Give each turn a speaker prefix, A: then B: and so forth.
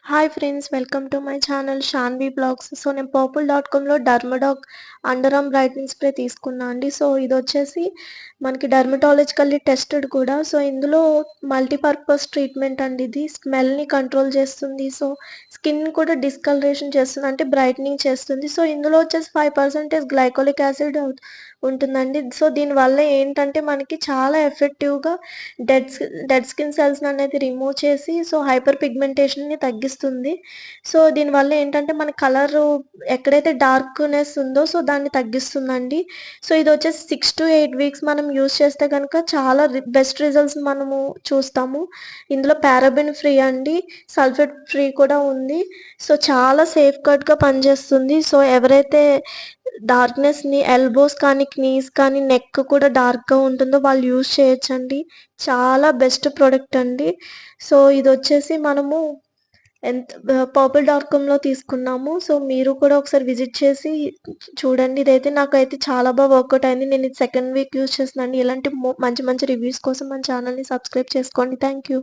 A: Hi friends, welcome to my channel Shanvi blogs. So నేను పర్పుల్.com Dermadoc under arm brightening spray తీసుకున్నా అండి. So ఇది వచ్చేసి మనకి డర్మటాలజికల్లీ టెస్టెడ్ కూడా. సో ఇందులో మల్టీపర్పస్ ట్రీట్మెంట్ అండి. ఇది స్మెల్ని కంట్రోల్ చేస్తుంది. సో స్కిన్ కూడా డిస్కలరేషన్ చేస్తుంది, అంటే బ్రైట్నింగ్ చేస్తుంది. సో ఇందులో వచ్చేసి 5% గ్లైకోలిక్ యాసిడ్ ఉంటుందండి. సో దీనివల్ల ఏంటంటే మనకి చాలా ఎఫెక్టివ్గా డెడ్ స్కిన్ సెల్స్ అనేది రిమూవ్ చేసి సో హైపర్ పిగ్మెంటేషన్ని తగ్గిస్తుంది. సో దీనివల్ల ఏంటంటే మన కలరు ఎక్కడైతే డార్క్‌నెస్ ఉందో సో దాన్ని తగ్గిస్తుందండి. సో ఇదొచ్చేసి 6-8 వీక్స్ మనం యూజ్ చేస్తే గనుక చాలా బెస్ట్ రిజల్ట్స్ మనము చూస్తాము. ఇందులో పారాబెన్ ఫ్రీ అండి. సల్ఫేట్ ఫ్రీ కూడా ఉంది. సో చాలా సేఫ్‌గార్డ్‌గా పనిచేస్తుంది. సో ఎవరైతే డార్క్‌నెస్‌ని ఎల్బోస్ కానీ, క్నీస్ కానీ, నెక్ కూడా డార్క్‌గా ఉంటుందో వాళ్ళు యూజ్ చేయొచ్చండి. చాలా బెస్ట్ ప్రొడక్ట్ అండి. సో ఇదొచ్చేసి మనము పర్పుల్.comలో తీసుకున్నాము. సో మీరు కూడా ఒకసారి విజిట్ చేసి చూడండి. ఇదైతే నాకైతే చాలా వర్కౌట్ అయింది. నేను ఇది సెకండ్ వీక్ యూజ్ చేస్తున్నాను. ఇలాంటి మంచి మంచి రివ్యూస్ కోసం మన ఛానల్‌ని సబ్స్క్రైబ్ చేసుకోండి. Thank you.